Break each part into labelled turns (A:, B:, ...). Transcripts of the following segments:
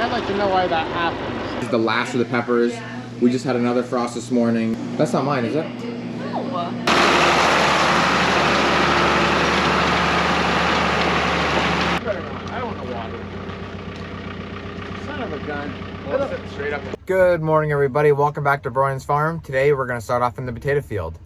A: I'd like to know why that happens.
B: This is the last of the peppers. We just had another frost this morning. That's not mine, is it?
C: No.
A: I don't want to water. Son of a gun.
B: Straight up. Good morning, everybody. Welcome back to Broyans Farm. Today we're going to start off in the potato field.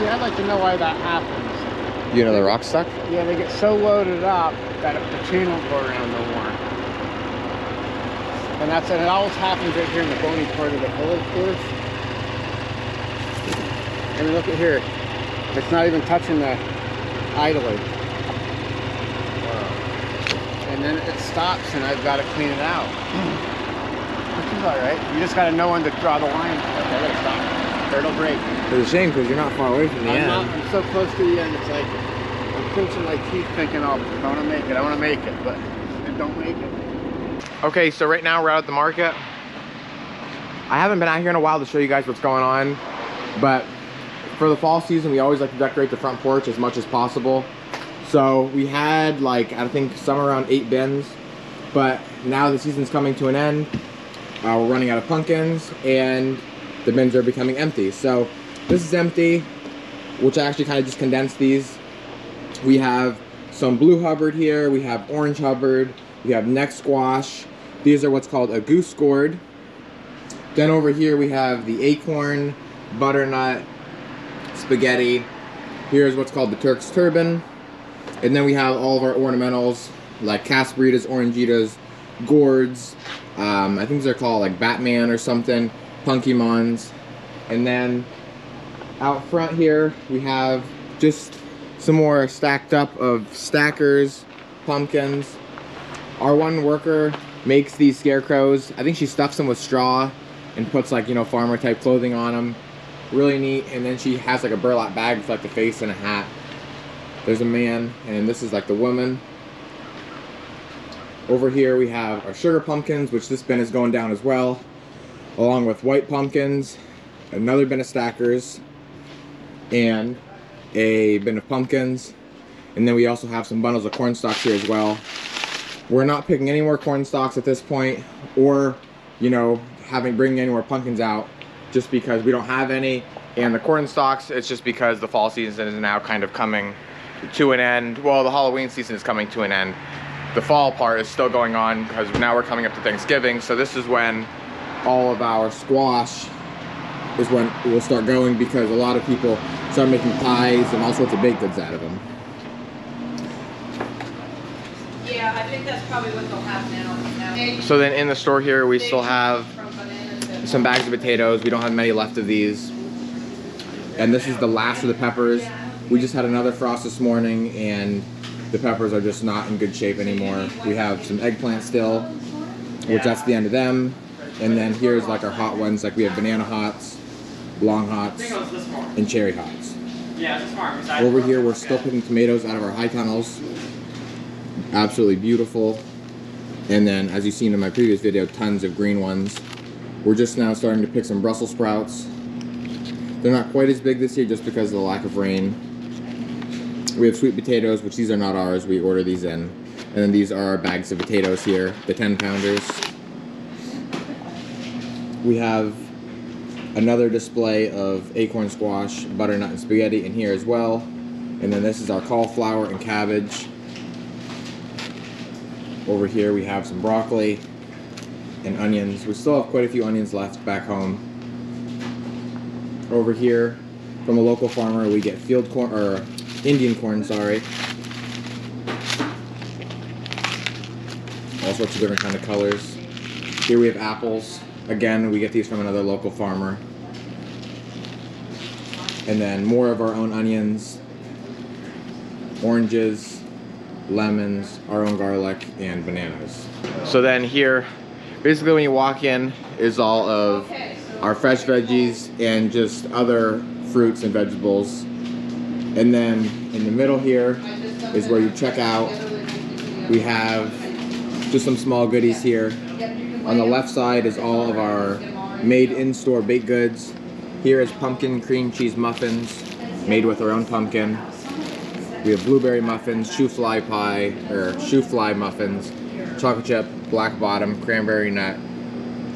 A: I'd like to know why that happens.
B: You know the rock stuck?
A: Yeah, they get so loaded up that the chain won't go around no more. And that's it. It always happens right here in the bony part of the hill, of course. I mean, look at here. It's not even touching the idler. And then it stops, and I've got to clean it out. Which is all right. You just got to know when to draw the line. Okay, I got to stop. Or it'll break.
B: It's a shame because you're not far away from the end.
A: I'm so close to the end, it's like I'm clenching my teeth thinking, oh, I want to make it, I want to make it, but I don't make it.
B: Okay, so right now we're out at the market. I haven't been out here in a while to show you guys what's going on, but for the fall season, we always like to decorate the front porch as much as possible. So we had like, I think somewhere around 8 bins, but now the season's coming to an end. We're running out of pumpkins and the bins are becoming empty. So this is empty, which I actually kind of just condensed these. We have some blue Hubbard here, we have orange Hubbard, we have neck squash. These are what's called a goose gourd. Then over here we have the acorn, butternut, spaghetti. Here's what's called the Turk's turban. And then we have all of our ornamentals like casperitas, orangitas, gourds. I think they're called like Batman or something. Punkymons. And then out front here we have just some more stacked up of stackers, pumpkins. Our one worker makes these scarecrows. I think she stuffs them with straw and puts like, you know, farmer type clothing on them. Really neat. And then she has like a burlap bag with like the face and a hat. There's a man, and this is like the woman. Over here we have our sugar pumpkins, which this bin is going down as well, along with white pumpkins, another bin of stackers, and a bin of pumpkins. And then we also have some bundles of corn stalks here as well. We're not picking any more corn stalks at this point, or, you know, bringing any more pumpkins out, just because we don't have any. And the corn stalks, it's just because the fall season is now kind of coming to an end. Well, the Halloween season is coming to an end. The fall part is still going on because now we're coming up to Thanksgiving. So this is when all of our squash is when it will start going, because a lot of people start making pies and all sorts of baked goods out of them.
C: Yeah, I think that's probably what they'll have now.
B: So then in the store here we still have some bags of potatoes. We don't have many left of these. And this is the last of the peppers. We just had another frost this morning and the peppers are just not in good shape anymore. We have some eggplant still, which that's the end of them. And then here's like our hot ones, like we have banana hots, long hots, and cherry hots. Over here we're still picking tomatoes out of our high tunnels. Absolutely beautiful. And then, as you've seen in my previous video, tons of green ones. We're just now starting to pick some Brussels sprouts. They're not quite as big this year just because of the lack of rain. We have sweet potatoes, which these are not ours, we order these in. And then these are our bags of potatoes here, the 10-pounders. We have another display of acorn squash, butternut, and spaghetti in here as well. And then this is our cauliflower and cabbage. Over here we have some broccoli and onions. We still have quite a few onions left back home. Over here, from a local farmer, we get field corn, or Indian corn, sorry. all sorts of different kind of colors. Here we have apples. Again, we get these from another local farmer. And then more of our own onions, oranges, lemons, our own garlic, and bananas. So then here, basically when you walk in, is all of our fresh veggies and just other fruits and vegetables. And then in the middle here is where you check out. We have just some small goodies here. On the left side is all of our made in-store baked goods. Here is pumpkin cream cheese muffins made with our own pumpkin. We have blueberry muffins, shoe fly muffins, chocolate chip, black bottom, cranberry nut,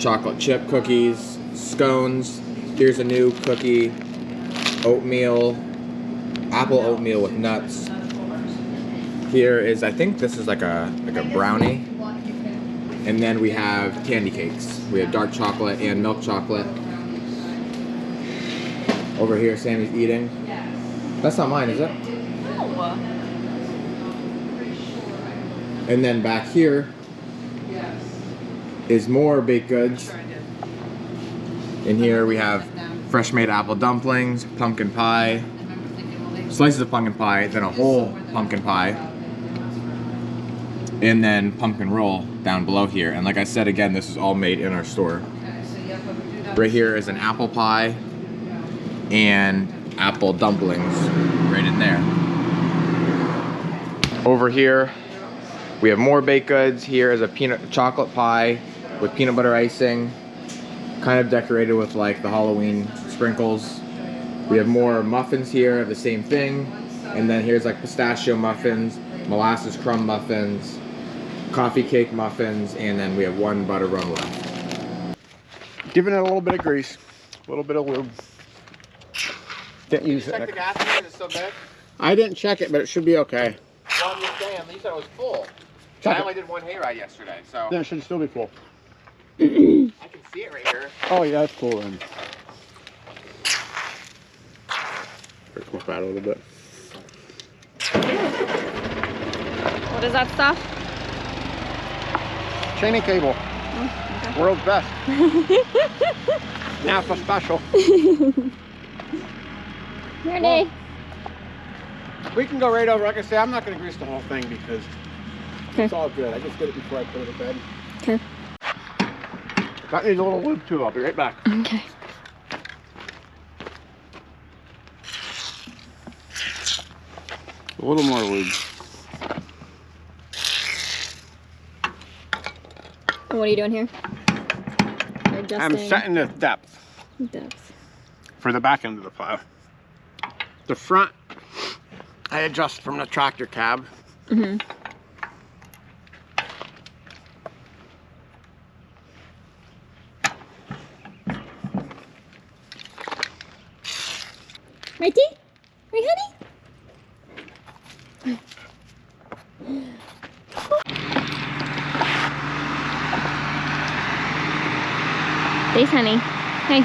B: chocolate chip cookies, scones. Here's a new cookie, oatmeal, apple oatmeal with nuts. Here is, I think this is like a brownie. And then we have candy cakes. We have dark chocolate and milk chocolate. Over here, Sammy's eating. That's not mine, is it?
C: No.
B: And then back here is more baked goods. In here we have fresh made apple dumplings, pumpkin pie, slices of pumpkin pie, then a whole pumpkin pie, and then pumpkin roll down below here. And like I said, again, this is all made in our store. Right here is an apple pie and apple dumplings right in there. Over here we have more baked goods. Here is a chocolate pie with peanut butter icing, kind of decorated with like the Halloween sprinkles. We have more muffins here of the same thing, and then here's like pistachio muffins, molasses crumb muffins, coffee cake muffins, and then we have one butter rum left.
A: Giving it a little bit of grease, a little bit of lube. Didn't use it.
B: Check the gas tank, is it still good?
A: I didn't check it, but it should be okay.
B: Well, I'm just saying, you said it was full.
A: Check
B: I
A: it.
B: only did one hayride yesterday, so
A: Then it should still be full.
B: I can see it right here.
A: Oh yeah, that's cool then. Come up out a little bit.
D: What is that stuff?
A: Chaining cable.
D: Oh, okay.
A: World's best. Napa special.
D: Ready?
A: We can go right over. Like I say, I'm not going to grease the whole thing because
D: Okay.
A: it's all good. I just did it before I put it to bed.
D: Okay.
A: That needs a little lube too. I'll be right back.
D: Okay.
A: A little more lube.
D: And what are you doing here? You're adjusting
A: I'm setting the depth
D: depth.
A: for the back end of the plow. The front, I adjust from the tractor cab.
D: Mm-hmm. Righty? Right, honey? Thanks, honey. Hey.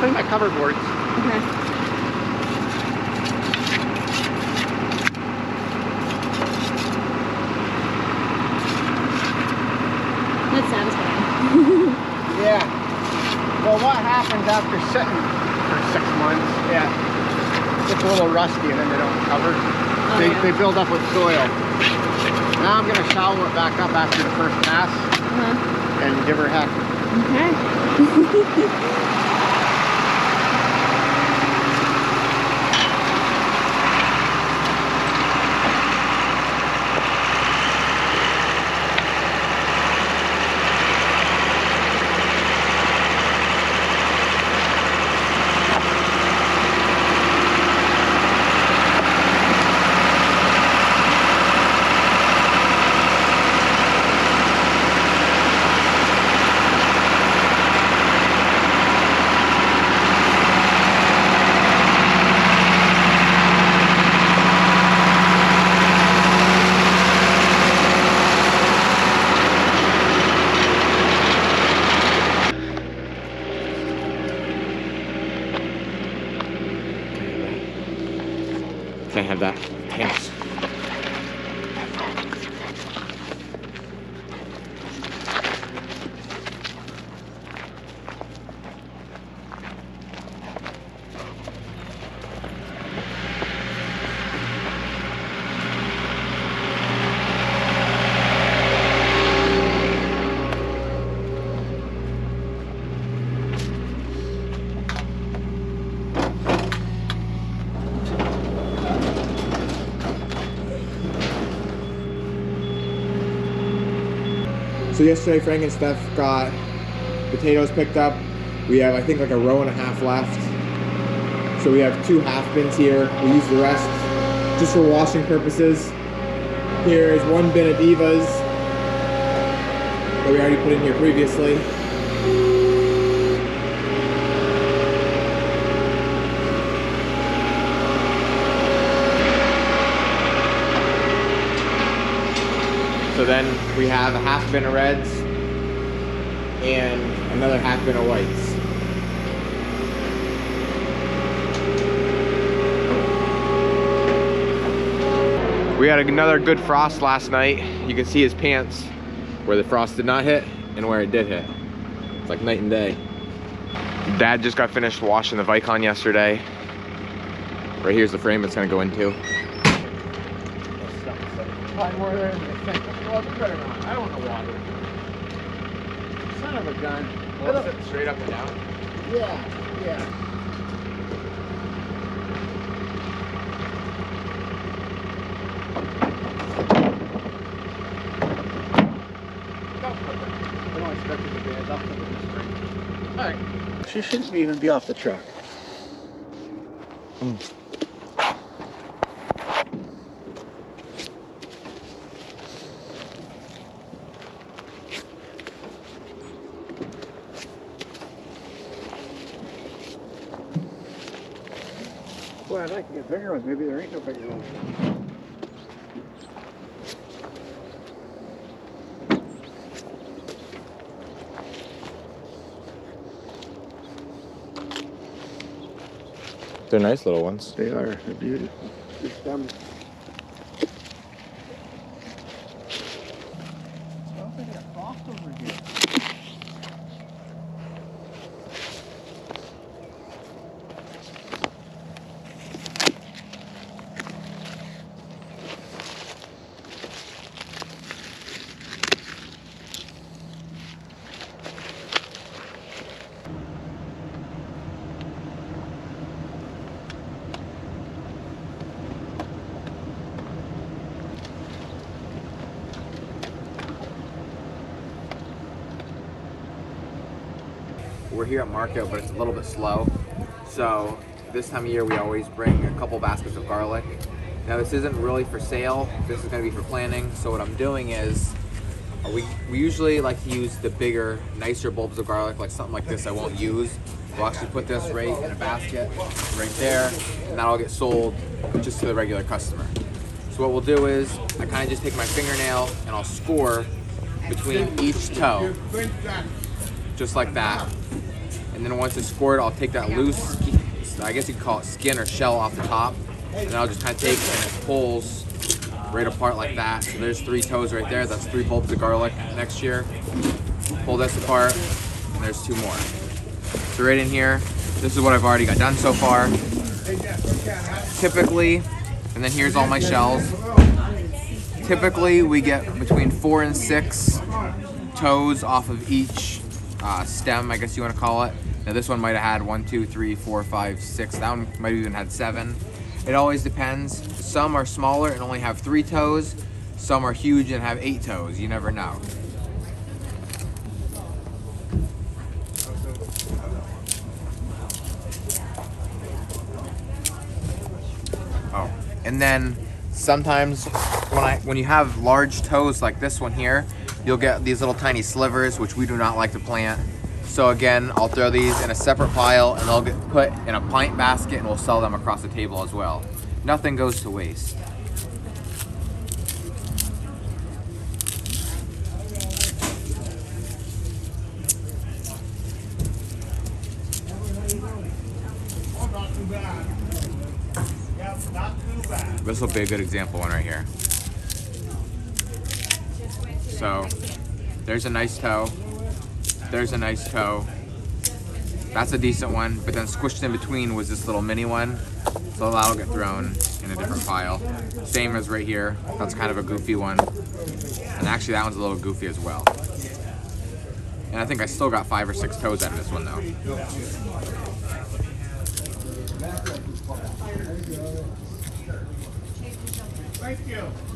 A: Clean my cover boards.
D: Okay. That's satisfying.
A: Yeah. Well, what happens after sitting for 6 months? Yeah. It gets a little rusty and then they don't cover.
D: Oh,
A: they,
D: yeah.
A: they build up with soil. Now I'm going to shower it back up after the first pass and give her heck.
D: Okay.
B: Can't have that. Thanks. So yesterday Frank and Steph got potatoes picked up. We have, I think, like a row and a half left. So we have 2 half bins here. We use the rest just for washing purposes. Here is 1 bin of Divas that we already put in here previously. So then we have a half bin of reds and another half bin of whites. We had another good frost last night. You can see his pants where the frost did not hit and where it did hit. It's like night and day. Dad just got finished washing the Vicon yesterday. Right here's the frame it's gonna go into.
A: Probably more there than I think. Well, it's better not. I don't want to water. Son of a gun.
B: Well, sit straight up and down.
A: Yeah, yeah. I don't expect it to be as up to the spring. Alright. She shouldn't even be off the truck. Boy, I'd like to get bigger ones. Maybe there ain't no bigger ones.
B: They're nice little ones.
A: They are. They're beautiful. Just I don't think I got frost over here.
B: We're here at market, but it's a little bit slow. So this time of year, we always bring a couple baskets of garlic. Now this isn't really for sale. This is gonna be for planting. So what I'm doing is, we usually like to use the bigger, nicer bulbs of garlic, like something like this I won't use. We'll actually put this right in a basket, right there, and that'll get sold just to the regular customer. So what we'll do is, I kind of just take my fingernail and I'll score between each toe, just like that. And then once it's scored, I'll take that loose, I guess you could call it skin or shell off the top, and then I'll just kind of take and it pulls right apart like that. So there's 3 toes right there. That's 3 bulbs of garlic next year. Pull this apart, and there's 2 more. So right in here, this is what I've already got done so far. Typically, and then here's all my shells. Typically, we get between 4 and 6 toes off of each stem, I guess you want to call it. Now this one might have had 1, 2, 3, 4, 5, 6. That one might have even had 7. It always depends. Some are smaller and only have 3 toes. Some are huge and have 8 toes. You never know. Oh, and then sometimes when you have large toes like this one here, you'll get these little tiny slivers, which we do not like to plant. So again, I'll throw these in a separate pile and they'll get put in a pint basket and we'll sell them across the table as well. Nothing goes to waste. This will be a good example one right here. So there's a nice toe. There's a nice toe. That's a decent one, but then squished in between was this little mini one. So that'll get thrown in a different pile. Same as right here. That's kind of a goofy one. And actually that one's a little goofy as well. And I think I still got 5 or 6 toes out of this one though.
A: Thank you.